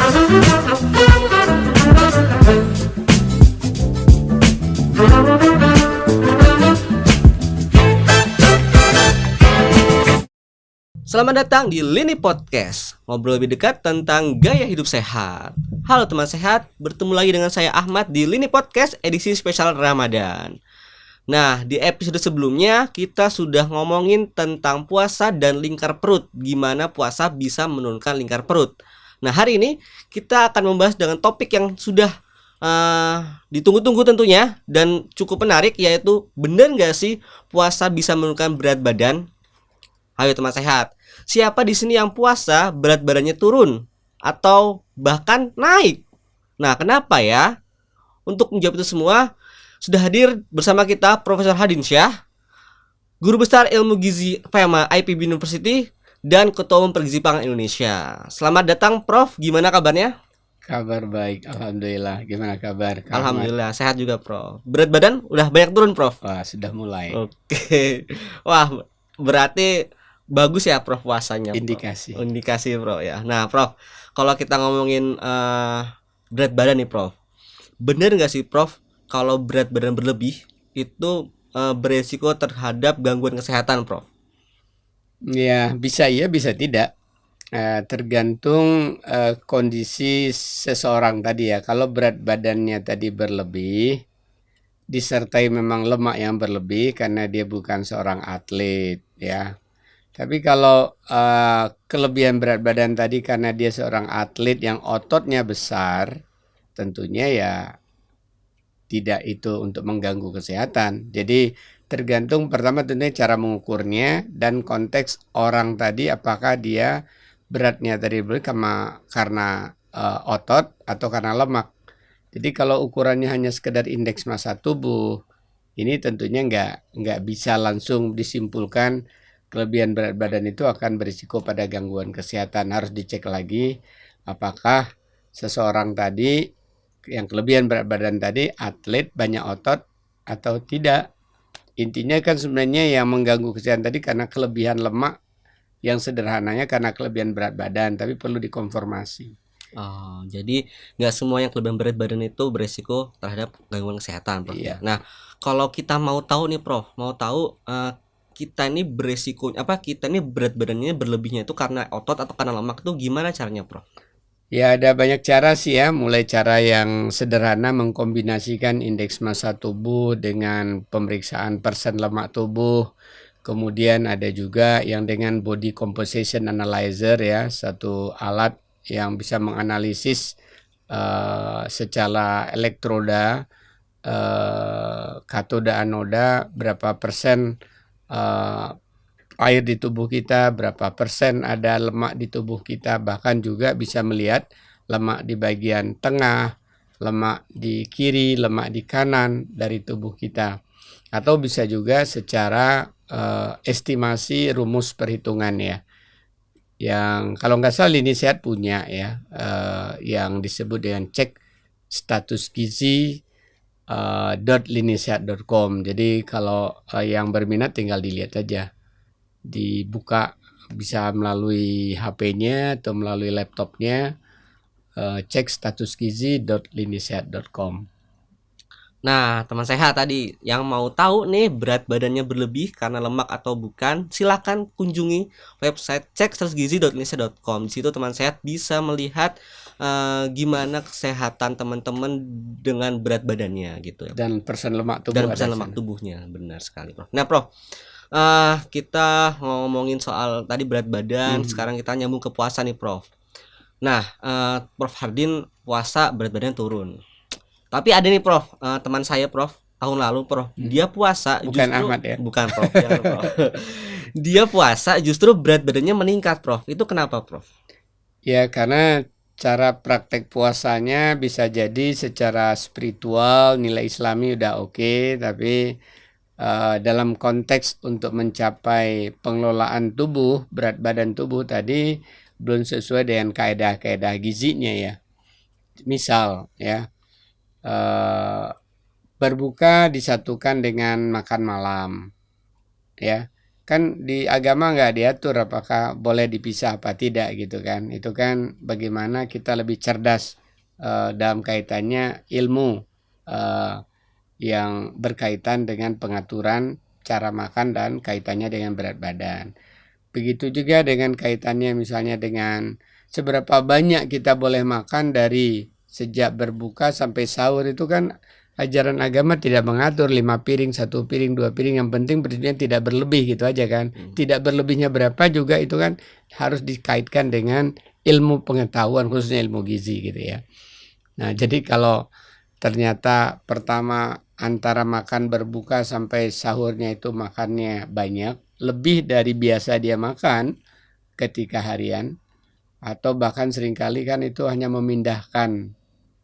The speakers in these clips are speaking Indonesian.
Selamat datang di Lini Podcast, ngobrol lebih dekat tentang gaya hidup sehat. Halo teman sehat, bertemu lagi dengan saya Ahmad di Lini Podcast edisi spesial Ramadan. Nah, di episode sebelumnya kita sudah ngomongin tentang puasa dan lingkar perut, gimana puasa bisa menurunkan lingkar perut. Nah, hari ini kita akan membahas dengan topik yang sudah ditunggu-tunggu tentunya dan cukup menarik, yaitu benar nggak sih puasa bisa menurunkan berat badan? Ayo teman sehat, siapa di sini yang puasa berat badannya turun atau bahkan naik? Nah, kenapa ya? Untuk menjawab itu semua, sudah hadir bersama kita Profesor Hadinsyah, Guru Besar Ilmu Gizi FEMA IPB University dan Ketua Umum Pergizi Pangan Indonesia. Selamat datang Prof, gimana kabarnya? Kabar baik, alhamdulillah. Gimana kabar, Kak Alhamdulillah, sehat juga Prof. Berat badan udah banyak turun Prof? Wah, sudah mulai. Oke. Wah, berarti bagus ya Prof puasanya Prof. Indikasi Prof ya. Nah Prof, kalau kita ngomongin berat badan nih Prof, bener nggak sih Prof kalau berat badan berlebih itu beresiko terhadap gangguan kesehatan Prof? Ya, bisa iya, bisa tidak. Tergantung kondisi seseorang tadi ya. Kalau berat badannya tadi berlebih, disertai memang lemak yang berlebih karena dia bukan seorang atlet ya. Tapi kalau kelebihan berat badan tadi karena dia seorang atlet yang ototnya besar, tentunya ya tidak itu untuk mengganggu kesehatan. Jadi tergantung pertama tentunya cara mengukurnya dan konteks orang tadi, apakah dia beratnya tadi karena otot atau karena lemak. Jadi kalau ukurannya hanya sekedar indeks massa tubuh, ini tentunya nggak bisa langsung disimpulkan kelebihan berat badan itu akan berisiko pada gangguan kesehatan. Harus dicek lagi apakah seseorang tadi yang kelebihan berat badan tadi atlet, banyak otot atau tidak. Intinya kan sebenarnya yang mengganggu kesehatan tadi karena kelebihan lemak, yang sederhananya karena kelebihan berat badan, tapi perlu dikonfirmasi. Oh, jadi nggak semua yang kelebihan berat badan itu beresiko terhadap gangguan kesehatan Prof. Iya. Nah, kalau kita mau tahu nih Prof, mau tahu kita ini beresiko kita ini berat badannya berlebihnya itu karena otot atau karena lemak, itu gimana caranya Prof? Ya, ada banyak cara sih ya, mulai cara yang sederhana mengkombinasikan indeks massa tubuh dengan pemeriksaan persen lemak tubuh. Kemudian ada juga yang dengan body composition analyzer ya, satu alat yang bisa menganalisis secara elektroda, katoda anoda, berapa persen air di tubuh kita, berapa persen ada lemak di tubuh kita, bahkan juga bisa melihat lemak di bagian tengah, lemak di kiri, lemak di kanan dari tubuh kita. Atau bisa juga secara estimasi rumus perhitungan ya, yang kalau nggak salah Lini Sehat punya ya, yang disebut dengan cek status gizi .linisehat.com. Jadi kalau yang berminat tinggal dilihat aja, dibuka bisa melalui HP-nya atau melalui laptopnya, cek status gizi.linisehat.com. Nah, teman sehat tadi yang mau tahu nih berat badannya berlebih karena lemak atau bukan, silakan kunjungi website cekstatusgizi.indonesia.com. Di situ teman sehat bisa melihat gimana kesehatan teman-teman dengan berat badannya gitu ya. Dan persen lemak tubuh. Dan persen lemak tubuhnya, benar sekali Prof. Nah Prof, kita ngomongin soal tadi berat badan, sekarang kita nyambung ke puasa nih Prof. Nah, Prof Hardin puasa berat badan turun. Tapi ada nih Prof, teman saya Prof, tahun lalu Prof, dia puasa bukan justru Ahmad ya? Bukan Prof, jangan, Prof. Dia puasa justru berat badannya meningkat Prof. Itu kenapa Prof? Ya karena cara praktek puasanya bisa jadi secara spiritual, nilai Islami udah oke, tapi dalam konteks untuk mencapai pengelolaan tubuh, berat badan tubuh tadi belum sesuai dengan kaedah-kaedah gizinya ya. Misal ya, berbuka disatukan dengan makan malam ya. kan di agama nggak diatur apakah boleh dipisah apa tidak gitu kan. Itu kan bagaimana kita lebih cerdas dalam kaitannya ilmu eh, yang berkaitan dengan pengaturan cara makan dan kaitannya dengan berat badan. Begitu juga dengan kaitannya misalnya dengan seberapa banyak kita boleh makan dari sejak berbuka sampai sahur. Itu kan ajaran agama tidak mengatur 5 piring, 1 piring, 2 piring. Yang penting berarti tidak berlebih gitu aja kan. Tidak berlebihnya berapa juga itu kan harus dikaitkan dengan ilmu pengetahuan, khususnya ilmu gizi gitu ya. Nah, jadi kalau ternyata pertama antara makan berbuka sampai sahurnya itu makannya banyak, lebih dari biasa dia makan ketika harian, atau bahkan seringkali kan itu hanya memindahkan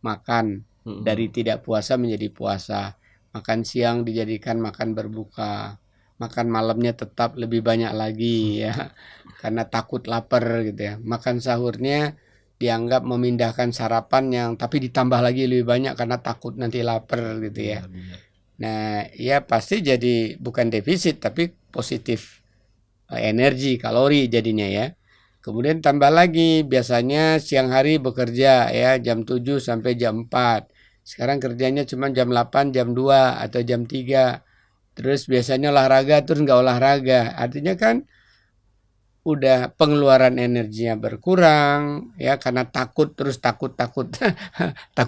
makan dari tidak puasa menjadi puasa. Makan siang dijadikan makan berbuka, makan malamnya tetap lebih banyak lagi ya, karena takut lapar gitu ya. Makan sahurnya dianggap memindahkan sarapan yang tapi ditambah lagi lebih banyak karena takut nanti lapar gitu ya. Nah, ya pasti jadi bukan defisit tapi positif energi, kalori jadinya ya. Kemudian tambah lagi biasanya siang hari bekerja ya jam 7 sampai jam 4. Sekarang kerjanya cuma jam 8, jam 2 atau jam 3. Terus biasanya olahraga terus nggak olahraga. Artinya kan udah pengeluaran energinya berkurang ya karena takut takut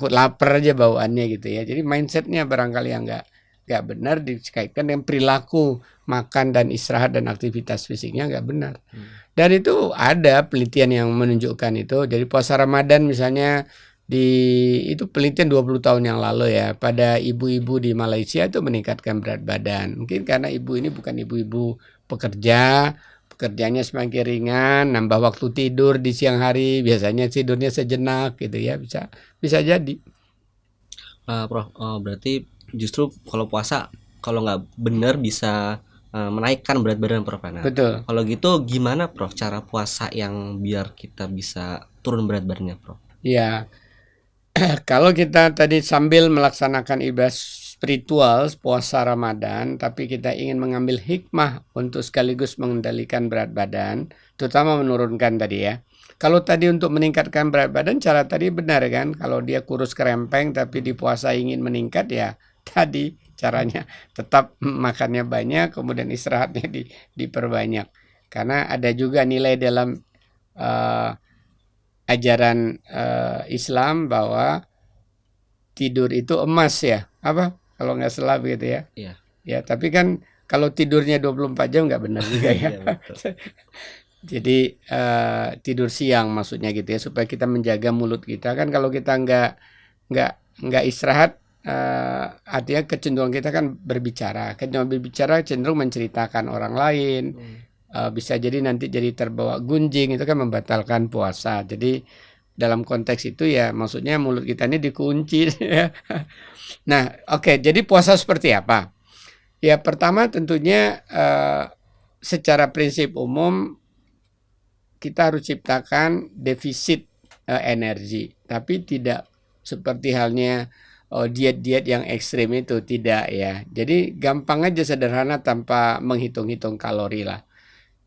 lapar aja bawaannya gitu ya. Jadi mindsetnya barangkali yang nggak benar dikaitkan dengan perilaku makan dan istirahat dan aktivitas fisiknya nggak benar. Dan itu ada penelitian yang menunjukkan itu. Jadi puasa Ramadan misalnya itu penelitian 20 tahun yang lalu ya, pada ibu-ibu di Malaysia itu meningkatkan berat badan. Mungkin karena ibu ini bukan ibu-ibu pekerjaannya semakin ringan, nambah waktu tidur di siang hari, biasanya tidurnya sejenak gitu ya, bisa jadi. Prof, berarti justru kalau puasa kalau nggak benar bisa menaikkan berat badan, Prof. Nah, Betul. kalau gitu gimana, Prof, cara puasa yang biar kita bisa turun berat badannya, Prof? Ya, kalau kita tadi sambil melaksanakan ibadah spiritual puasa Ramadan, tapi kita ingin mengambil hikmah untuk sekaligus mengendalikan berat badan, terutama menurunkan tadi ya. Kalau tadi untuk meningkatkan berat badan, cara tadi benar kan? Kalau dia kurus kerempeng tapi di puasa ingin meningkat ya tadi caranya tetap makannya banyak, kemudian istirahatnya diperbanyak. Karena ada juga nilai dalam ajaran Islam bahwa tidur itu emas ya, apa kalau nggak salah begitu ya. Iya. Ya, tapi kan kalau tidurnya 24 jam nggak benar juga ya. Iya, betul. Jadi tidur siang maksudnya gitu ya, supaya kita menjaga mulut kita. Kan kalau kita nggak istirahat, artinya kecenderungan kita kan berbicara. Cenderung menceritakan orang lain. Bisa jadi nanti jadi terbawa gunjing, itu kan membatalkan puasa. Jadi dalam konteks itu ya maksudnya mulut kita ini dikunci ya. Nah, oke, jadi puasa seperti apa? Ya pertama tentunya secara prinsip umum kita harus ciptakan defisit energi, tapi tidak seperti halnya diet-diet yang ekstrim itu, tidak ya. Jadi gampang aja, sederhana tanpa menghitung-hitung kalori lah.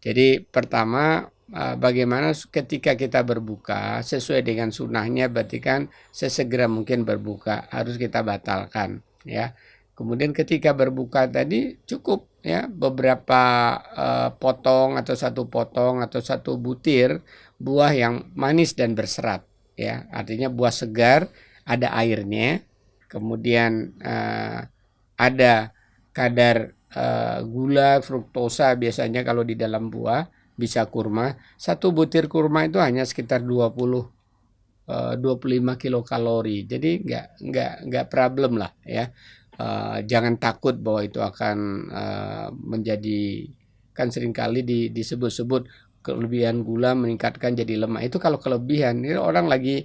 Jadi pertama bagaimana ketika kita berbuka sesuai dengan sunnahnya, berarti kan sesegera mungkin berbuka, harus kita batalkan ya. Kemudian ketika berbuka tadi cukup ya beberapa potong atau satu potong atau satu butir buah yang manis dan berserat ya, artinya buah segar, ada airnya, kemudian ada kadar gula fruktosa biasanya kalau di dalam buah, bisa kurma. Satu butir kurma itu hanya sekitar 25 kilokalori. Jadi nggak problem lah ya. Jangan takut bahwa itu akan menjadi, kan seringkali disebut-sebut kelebihan gula meningkatkan jadi lemah. Itu kalau kelebihan. Ini orang lagi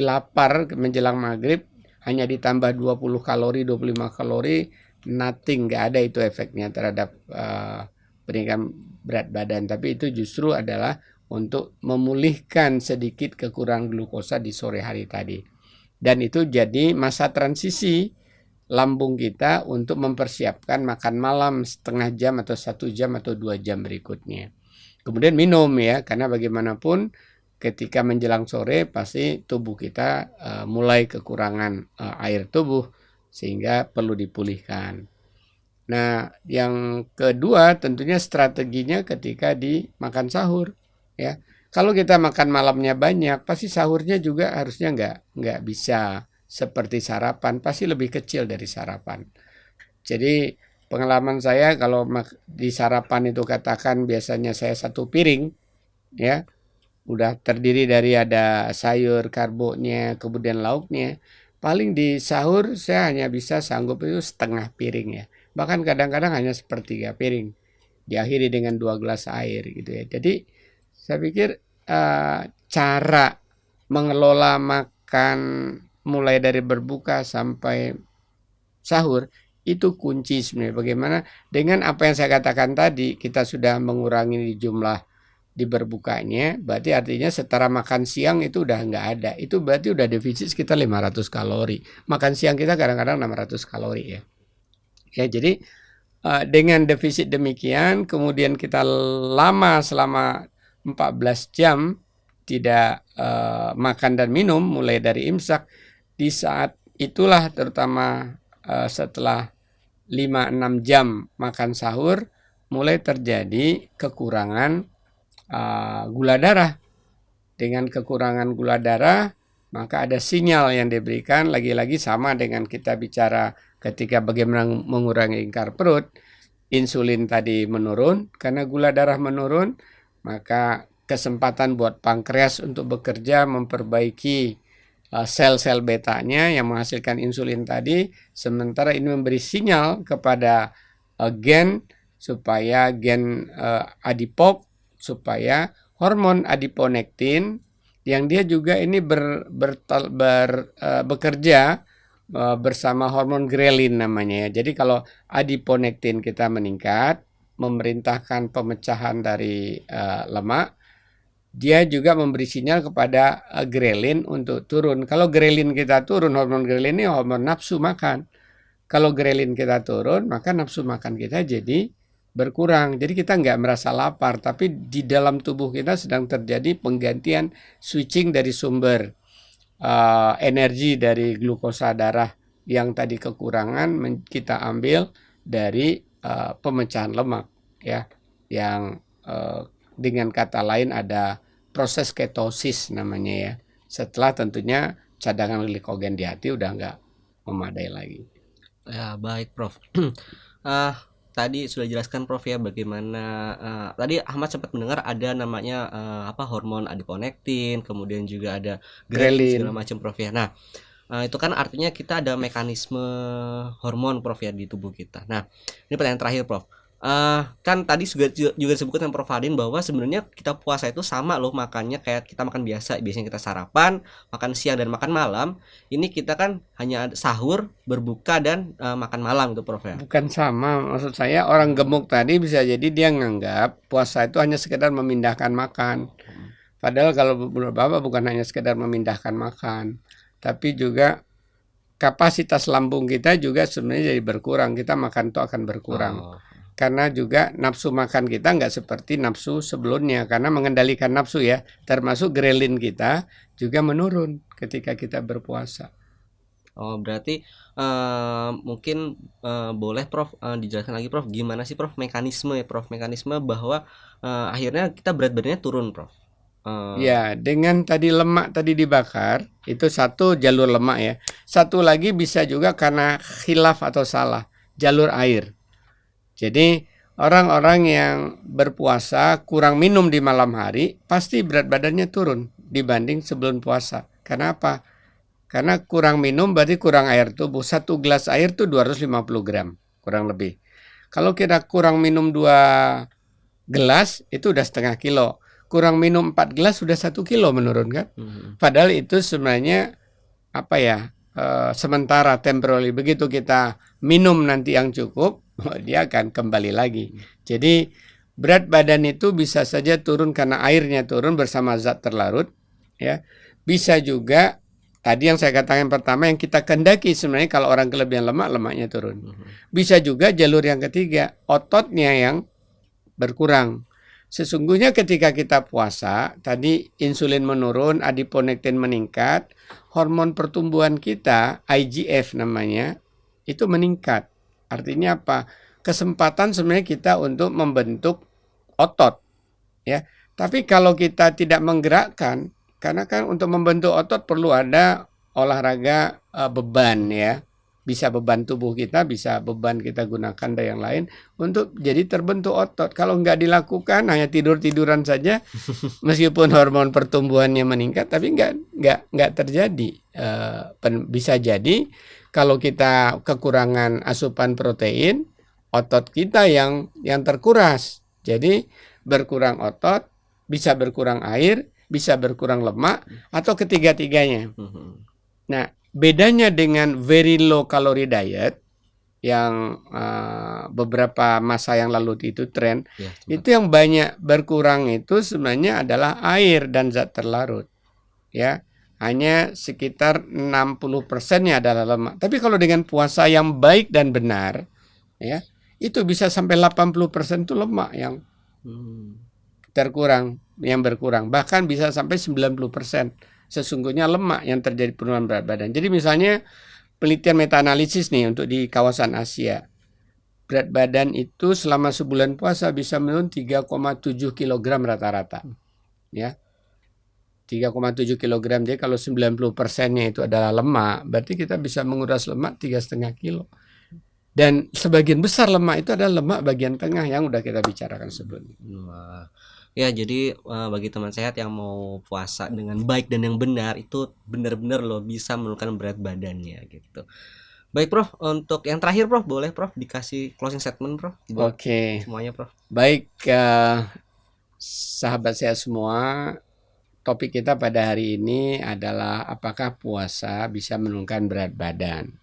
lapar menjelang maghrib hanya ditambah 20 kalori, 25 kalori, nothing, nggak ada itu efeknya terhadap peningkatan berat badan. Tapi itu justru adalah untuk memulihkan sedikit kekurangan glukosa di sore hari tadi. Dan itu jadi masa transisi lambung kita untuk mempersiapkan makan malam setengah jam atau 1 jam atau 2 jam berikutnya. Kemudian minum ya, karena bagaimanapun ketika menjelang sore pasti tubuh kita mulai kekurangan air tubuh sehingga perlu dipulihkan. Nah, yang kedua tentunya strateginya ketika dimakan sahur ya. Kalau kita makan malamnya banyak, pasti sahurnya juga harusnya nggak bisa seperti sarapan, pasti lebih kecil dari sarapan. Jadi pengalaman saya kalau di sarapan itu katakan biasanya saya 1 piring ya, udah terdiri dari ada sayur, karbonya, kemudian lauknya. Paling di sahur saya hanya bisa sanggup itu setengah piring ya. Bahkan kadang-kadang hanya sepertiga piring. Diakhiri dengan 2 gelas air gitu ya. Jadi saya pikir cara mengelola makan mulai dari berbuka sampai sahur itu kunci sebenarnya. Bagaimana dengan apa yang saya katakan tadi, kita sudah mengurangi jumlah di berbukanya, berarti artinya setara makan siang itu udah nggak ada. Itu berarti udah defisit sekitar 500 kalori. Makan siang kita kadang-kadang 600 kalori ya. Ya, jadi dengan defisit demikian, kemudian kita lama selama 14 jam tidak makan dan minum mulai dari imsak, di saat itulah terutama setelah 5-6 jam makan sahur mulai terjadi kekurangan gula darah. Dengan kekurangan gula darah, maka ada sinyal yang diberikan, lagi-lagi sama dengan kita bicara ketika bagaimana mengurangi ingkar perut. Insulin tadi menurun, karena gula darah menurun, maka kesempatan buat pankreas untuk bekerja memperbaiki sel-sel betanya yang menghasilkan insulin tadi, sementara ini memberi sinyal kepada gen supaya gen adipok, supaya hormon adiponektin yang dia juga ini bekerja bersama hormon grelin namanya ya. Jadi kalau adiponektin kita meningkat, memerintahkan pemecahan dari lemak, dia juga memberi sinyal kepada grelin untuk turun. Kalau grelin kita turun, hormon grelin ini hormon nafsu makan. Kalau grelin kita turun, maka nafsu makan kita jadi berkurang. Jadi kita nggak merasa lapar, tapi di dalam tubuh kita sedang terjadi penggantian switching dari sumber energi dari glukosa darah yang tadi kekurangan kita ambil dari pemecahan lemak ya, yang dengan kata lain ada proses ketosis namanya ya. Setelah tentunya cadangan glikogen di hati udah nggak memadai lagi. Ya, baik Prof. Tadi sudah jelaskan Prof ya bagaimana tadi Ahmad sempat mendengar ada namanya hormon adiponektin, kemudian juga ada grelin segala macam Prof ya. Nah, itu kan artinya kita ada mekanisme hormon Prof ya di tubuh kita. Nah, ini pertanyaan terakhir Prof. Kan tadi juga disebutkan Prof Hadin bahwa sebenarnya kita puasa itu sama loh makannya kayak kita makan biasanya kita sarapan, makan siang dan makan malam. Ini kita kan hanya sahur, berbuka dan makan malam gitu Prof ya. Bukan sama, maksud saya orang gemuk tadi bisa jadi dia nganggap puasa itu hanya sekedar memindahkan makan. Padahal kalau menurut Bapak bukan hanya sekedar memindahkan makan, tapi juga kapasitas lambung kita juga sebenarnya jadi berkurang. Kita makan itu akan berkurang. Karena juga nafsu makan kita nggak seperti nafsu sebelumnya, karena mengendalikan nafsu ya, termasuk grelin kita juga menurun ketika kita berpuasa. Oh, berarti mungkin boleh Prof dijelaskan lagi Prof, gimana sih Prof mekanisme bahwa akhirnya kita berat badannya turun Prof. Ya, dengan tadi lemak tadi dibakar, itu satu jalur lemak ya. Satu lagi bisa juga karena khilaf atau salah, jalur air. Jadi orang-orang yang berpuasa kurang minum di malam hari pasti berat badannya turun dibanding sebelum puasa. Kenapa? Karena kurang minum berarti kurang air tubuh. 1 gelas air itu 250 gram kurang lebih. Kalau kita kurang minum 2 gelas itu udah setengah kilo. Kurang minum 4 gelas sudah 1 kilo menurun kan? Padahal itu sebenarnya sementara temporary. Begitu kita minum nanti yang cukup, dia akan kembali lagi. Jadi berat badan itu bisa saja turun karena airnya turun bersama zat terlarut ya. Bisa juga tadi yang saya katakan pertama yang kita kehendaki sebenarnya kalau orang kelebihan lemak, lemaknya turun. Bisa juga jalur yang ketiga, ototnya yang berkurang. Sesungguhnya ketika kita puasa, tadi insulin menurun, adiponektin meningkat, hormon pertumbuhan kita, IGF namanya, itu meningkat. Artinya apa? Kesempatan sebenarnya kita untuk membentuk otot, ya. Tapi kalau kita tidak menggerakkan, karena kan untuk membentuk otot perlu ada olahraga beban, ya. Bisa beban tubuh kita, bisa beban kita gunakan dan yang lain untuk jadi terbentuk otot. Kalau nggak dilakukan hanya tidur-tiduran saja, meskipun hormon pertumbuhannya meningkat, tapi nggak terjadi. Bisa jadi kalau kita kekurangan asupan protein, otot kita yang terkuras. Jadi berkurang otot, bisa berkurang air, bisa berkurang lemak, atau ketiga-tiganya. Nah, bedanya dengan very low calorie diet yang beberapa masa yang lalu itu tren, itu yang banyak berkurang itu sebenarnya adalah air dan zat terlarut. Ya, hanya sekitar 60%-nya adalah lemak. Tapi kalau dengan puasa yang baik dan benar, ya, itu bisa sampai 80% itu lemak yang berkurang. Bahkan bisa sampai 90%. Sesungguhnya lemak yang terjadi penurunan berat badan. Jadi misalnya penelitian meta-analisis nih untuk di kawasan Asia. Berat badan itu selama sebulan puasa bisa menurun 3,7 kg rata-rata. Ya. 3,7 kg. Jadi kalau 90%-nya itu adalah lemak, berarti kita bisa menguras lemak 3,5 kilo. Dan sebagian besar lemak itu adalah lemak bagian tengah yang udah kita bicarakan sebelumnya. Wah. Ya, jadi bagi teman sehat yang mau puasa dengan baik dan yang benar itu benar-benar loh bisa menurunkan berat badannya gitu. Baik Prof, untuk yang terakhir Prof, boleh Prof dikasih closing statement Prof? Oke. Semuanya Prof. Baik, sahabat sehat semua, topik kita pada hari ini adalah apakah puasa bisa menurunkan berat badan?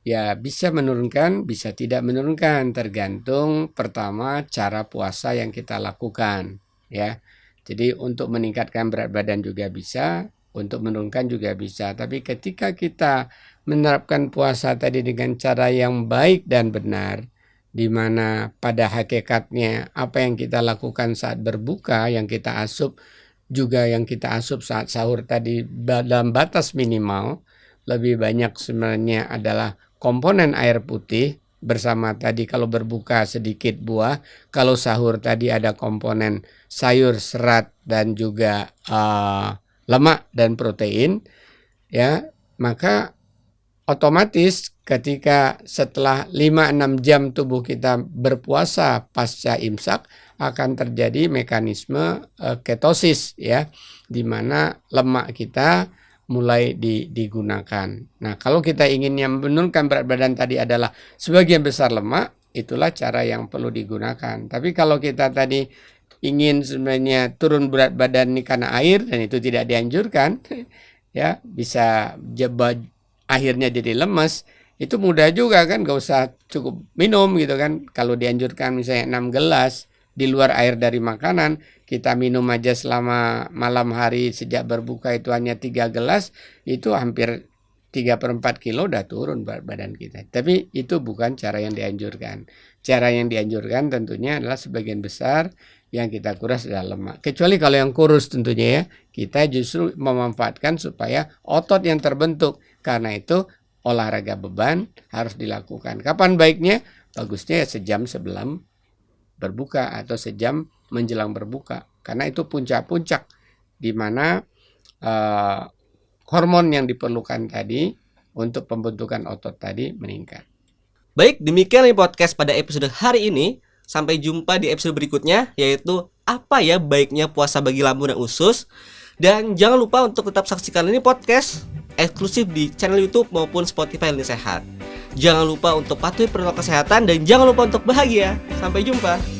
Ya, bisa menurunkan, bisa tidak menurunkan, tergantung pertama cara puasa yang kita lakukan, ya. Jadi untuk meningkatkan berat badan juga bisa, untuk menurunkan juga bisa. Tapi ketika kita menerapkan puasa tadi dengan cara yang baik dan benar, di mana pada hakikatnya apa yang kita lakukan saat berbuka, yang kita asup juga yang kita asup saat sahur tadi dalam batas minimal, lebih banyak sebenarnya adalah komponen air putih bersama tadi kalau berbuka sedikit buah, kalau sahur tadi ada komponen sayur, serat dan juga lemak dan protein, ya, maka otomatis ketika setelah 5-6 jam tubuh kita berpuasa pasca imsak akan terjadi mekanisme ketosis, ya, di mana lemak kita mulai digunakan. Nah, kalau kita ingin yang menurunkan berat badan tadi adalah sebagian besar lemak, itulah cara yang perlu digunakan. Tapi kalau kita tadi ingin sebenarnya turun berat badan ini karena air dan itu tidak dianjurkan, ya, bisa akhirnya jadi lemes, itu mudah juga kan, gak usah cukup minum gitu kan. Kalau dianjurkan misalnya 6 gelas di luar air dari makanan, kita minum aja selama malam hari sejak berbuka itu hanya 3 gelas, itu hampir 3/4 kilo udah turun berat badan kita. Tapi itu bukan cara yang dianjurkan. Cara yang dianjurkan tentunya adalah sebagian besar yang kita kuras adalah lemak. Kecuali kalau yang kurus tentunya, ya, kita justru memanfaatkan supaya otot yang terbentuk. Karena itu olahraga beban harus dilakukan. Kapan baiknya? Bagusnya ya sejam sebelum berbuka atau sejam menjelang berbuka, karena itu puncak-puncak di mana hormon yang diperlukan tadi untuk pembentukan otot tadi meningkat. Baik, demikian nih podcast pada episode hari ini. Sampai jumpa di episode berikutnya, yaitu apa ya baiknya puasa bagi lambung dan usus. Dan jangan lupa untuk tetap saksikan ini podcast eksklusif di channel YouTube maupun Spotify Lini Sehat. Jangan lupa untuk patuhi protokol kesehatan dan jangan lupa untuk bahagia. Sampai jumpa.